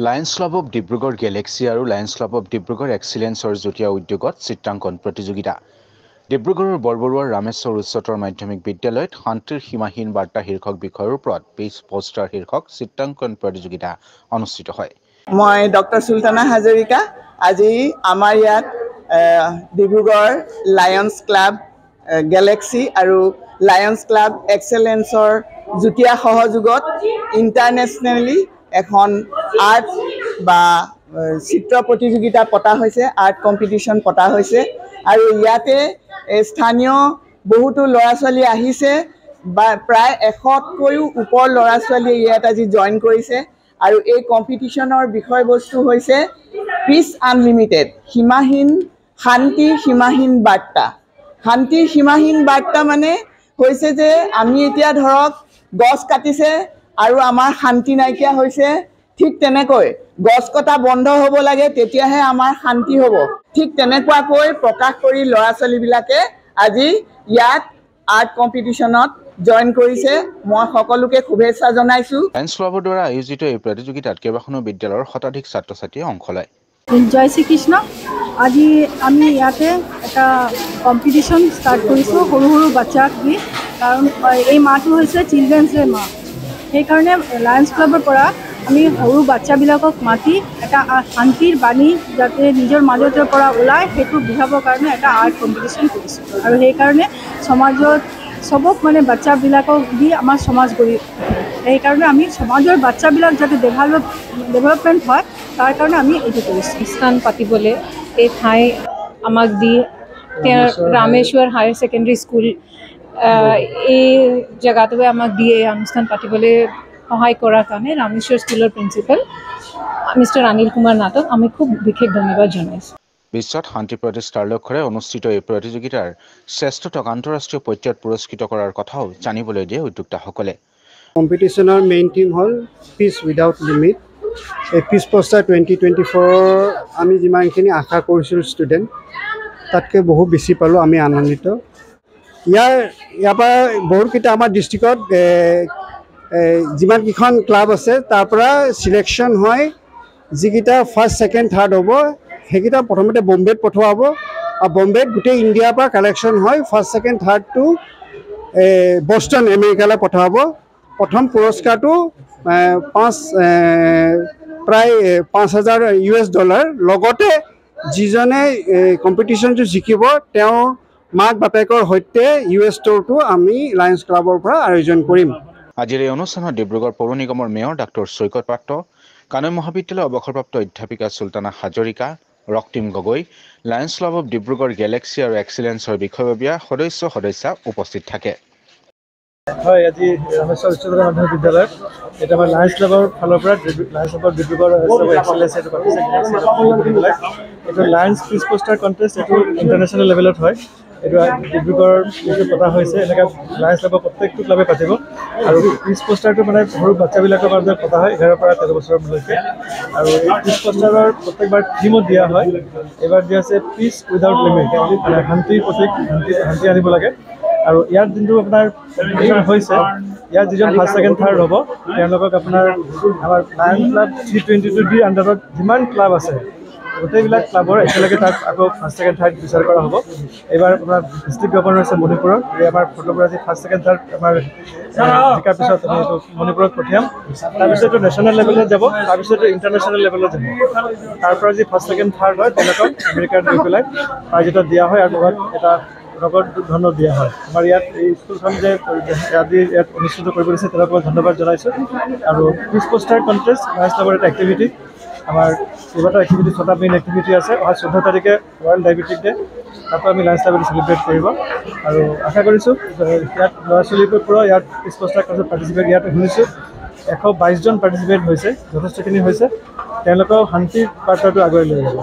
Lions club of Dibrugarh Galaxy আৰু Lions club of Dibrugarh এক্সিলেন্সৰ যুটীয়া উদ্যোগত চিত্ৰাংকন প্ৰতিযোগিতা। ডিব্ৰুগড়ৰ বৰবৰুৱাৰ ৰামেশ্বৰ উচ্চতৰ মাধ্যমিক বিদ্যালয়ত শান্তিৰ সীমাহীন বাৰ্তা শীৰ্ষক বিষয়ৰ ওপৰত ২০ পোষ্টাৰ শীৰ্ষক চিত্ৰাংকন প্ৰতিযোগিতা অনুষ্ঠিত হয়। মই ডক্টৰ সুলতানা হাজৰিকা আজি আমাৰ ইয়াত ডিব্ৰুগড় লায়ন্স ক্লাব গেলেক্সি আৰু লায়ন্স ক্লাব এক্সেলেন্সৰ যুটীয়া সহযোগত ইণ্টাৰনেশ্যনেলি এখন আৰ্ট বা চিত্ৰ প্ৰতিযোগিতা পতা হৈছে, আৰ্ট কম্পিটিশ্যন পতা হৈছে আৰু ইয়াতে স্থানীয় বহুতো ল'ৰা ছোৱালী আহিছে বা প্ৰায় ১০০তকৈও ওপৰ ল'ৰা ছোৱালীয়ে ইয়াত আজি জইন কৰিছে আৰু এই কম্পিটিশ্যনৰ বিষয়বস্তু হৈছে পিচ আনলিমিটেড, সীমাহীন শান্তিৰ সীমাহীন বাৰ্তা। শান্তিৰ সীমাহীন বাৰ্তা মানে হৈছে যে আমি এতিয়া ধৰক গছ কাটিছে আৰু আমাৰ শান্তি নাইকিয়া হৈছে, ঠিক তেনেকৈ গছ কটা বন্ধ হ'ব লাগে, তেতিয়াহে আমাৰ শান্তি হ'ব। ঠিক তেনেকুৱাকৈ প্ৰকাশ কৰি ল'ৰা ছোৱালীবিলাকে আজি ইয়াত আৰ্ট কম্পিটিশ্যনত জইন কৰিছে। মই সকলোকে শুভেচ্ছা জনাইছোঁ। লায়ন্স ক্লাবৰ দ্বাৰা আয়োজিত এই প্ৰতিযোগিতাত কেইবাখনো বিদ্যালয়ৰ শতাধিক ছাত্ৰ ছাত্ৰীয়ে অংশ লয়। জয় শ্ৰীকৃষ্ণ। আজি আমি ইয়াতে এটা কম্পিটিশ্যন ষ্টাৰ্ট কৰিছোঁ সৰু সৰু বাচ্চাক দি, কাৰণ এই মাহটো হৈছে চিলড্ৰেনছ ডে মাহ। সেইকাৰণে লায়ন্স ক্লাবৰ পৰা আমি সৰু বাচ্চাবিলাকক মাতি এটা শান্তিৰ বাণী যাতে নিজৰ মাজৰ পৰা ওলায় সেইটো বুজাবৰ কাৰণে এটা আৰ্ট কম্পিটিশ্যন কৰিছোঁ। আৰু সেইকাৰণে সমাজত চবক মানে বাচ্চাবিলাকক দি আমাৰ সমাজ গঢ়ি সেইকাৰণে আমি সমাজৰ বাচ্চাবিলাক যাতে ডেভেলপমেণ্ট হয় তাৰ কাৰণে আমি এইটো কৰিছোঁ। স্থান পাতিবলৈ এই ঠাই আমাক দি ৰামেশ্বৰ হায়াৰ ছেকেণ্ডেৰী স্কুল এই জেগাটোৱে আমাক দিয়ে অনুষ্ঠান পাতিবলৈ সহায় কৰাৰ কাৰণে ৰামেশ্বৰ স্কুলৰ প্ৰিন্সিপাল মিষ্টাৰ অনিল কুমাৰ নাথক আমি খুব বিশেষ ধন্যবাদ জনাইছোঁ। বিশ্বত শান্তি প্ৰতিষ্ঠাৰ লক্ষ্যৰে অনুষ্ঠিত এই প্ৰতিযোগিতাৰ শ্ৰেষ্ঠতক আন্তঃৰাষ্ট্ৰীয় পৰ্যায়ত পুৰস্কৃত কৰাৰ কথাও জানিবলৈ দিয়ে উদ্যোক্তাসকলে। কম্পিটিশ্যনৰ মেইন থিম হ'ল পিচ উইদাউট লিমিট। এই পিচ পোষ্টাৰ 2024 আমি যিমানখিনি আশা কৰিছিলোঁ ষ্টুডেণ্ট তাতকৈ বহু বেছি পালোঁ, আমি আনন্দিত। ইয়াৰ পৰা বহুতকেইটা আমাৰ ডিষ্ট্ৰিক্টত যিমানকেইখন ক্লাব আছে তাৰ পৰা চিলেকশ্যন হয়, যিকেইটা ফাৰ্ষ্ট ছেকেণ্ড থাৰ্ড হ'ব সেইকেইটা প্ৰথমতে বম্বেত পঠোৱা হ'ব আৰু বম্বেত গোটেই ইণ্ডিয়াৰ পৰা কালেকশ্যন হয়, ফাৰ্ষ্ট ছেকেণ্ড থাৰ্ডটো বষ্টন আমেৰিকালৈ পঠোৱা হ'ব। প্ৰথম পুৰস্কাৰটো প্ৰায় $5,000 লগতে যিজনে কম্পিটিশ্যনটো জিকিব তেওঁৰ মাক বাপেকৰ সৈতে US টুৰটো আমি লায়ন্স ক্লাবৰ পৰা আয়োজন কৰিম। আজিৰ এই অনুষ্ঠানত ডিব্ৰুগড় পৌৰ নিগমৰ মেয়ৰ ডাক্তৰ চৈকত পাত্ৰ, কানৈ মহাবিদ্যালয়ৰ অৱসৰপ্ৰাপ্ত অধ্যাপিকা Sultana Hazarika, Raktim Gogoi, Lions club of Dibrugarh Galaxy আৰু এক্সিলেন্সৰ বিষয়ববীয়া সদস্যা উপস্থিত থাকে। হয়, আজি ৰামেশ্বৰ উচ্চতৰ মাধ্যমিক বিদ্যালয়ত এটা আমাৰ লায়ন্স ক্লাবৰ ফালৰ পৰা লায়ন্স ক্লাব ডিব্ৰুগড় এক্সেলেন্স এইটো পাতিছে। এইটো লায়ন্স পিচ পোষ্টাৰ কণ্টেষ্ট, এইটো ইণ্টাৰনেশ্যনেল লেভেলত হয়। এইটো ডিব্ৰুগড় পতা হৈছে। এনেকৈ লায়ন্স ক্লাবৰ প্ৰত্যেকটো ক্লাবে পাতিব আৰু পিচ পোষ্টাৰটো মানে সৰু বাচ্চাবিলাকৰ মাজত পতা হয় 11 পৰা 13 বছৰলৈকে। আৰু এই পিচ পোষ্টাৰৰ প্ৰত্যেকবাৰ থিমত দিয়া হয়। এইবাৰ দিয়া আছে পিচ উইদাউট লিমিট, মানে শান্তিৰ প্ৰতীক, শান্তি আনিব লাগে। আৰু ইয়াত যোনটো আপোনাৰ কম্পিটিশ্যন হৈছে, ইয়াত যিজন ফাৰ্ষ্ট ছেকেণ্ড থাৰ্ড হ'ব তেওঁলোকক আপোনাৰ আমাৰ লায়ন্স ক্লাব 322D আণ্ডাৰত যিমান ক্লাব আছে গোটেইবিলাক ক্লাবৰ একেলগে তাত আকৌ ফাৰ্ষ্ট ছেকেণ্ড থাৰ্ড বিচাৰ কৰা হ'ব। এইবাৰ আপোনাৰ ডিষ্ট্ৰিক্ট গভৰ্ণৰ হৈছে মণিপুৰৰ। এই আমাৰ ফটোগ্ৰাফী ফাৰ্ষ্ট ছেকেণ্ড থাৰ্ড আমাৰ জিকাৰ পিছত আমি এইটো মণিপুৰত পঠিয়াম। তাৰপিছত এইটো নেশ্যনেল লেভেলত যাব, তাৰপিছত ইণ্টাৰনেশ্যনেল লেভেলত যাব। তাৰ পৰা যি ফাৰ্ষ্ট ছেকেণ্ড থাৰ্ড হয় তেওঁলোকক আমেৰিকাত গৈ পেলাই প্ৰাইজ এটা দিয়া হয় আৰু লগত এটা নগদ ধন দিয়া হয়। আমাৰ ইয়াত এই স্কুলখন যে আজি ইয়াত অনুষ্ঠিত কৰিব দিছে তেওঁলোকক ধন্যবাদ জনাইছোঁ। আৰু পিচ পোষ্টাৰ কণ্টেষ্ট লায়ন্স ক্লাবৰ এটা এক্টিভিটি, আমাৰ কেইবাটাও এক্টিভিটি 6টা মেইন এক্টিভিটি আছে। অহা 14 তাৰিখে ৱৰ্ল্ড ডায়েবেটিক ডে, তাতো আমি লায়ন্স ক্লাবে চেলিব্ৰেট কৰিব। আৰু আশা কৰিছোঁ ইয়াত ল'ৰা ছোৱালীবোৰৰ পৰা ইয়াত পিচ পোষ্টাৰ কণ্টেষ্ট পাৰ্টিচিপেট ইয়াত শুনিছোঁ 122জন পাৰ্টিচিপেট হৈছে, যথেষ্টখিনি হৈছে। তেওঁলোকেও শান্তিৰ বাৰ্তাটো আগুৱাই লৈ যাব।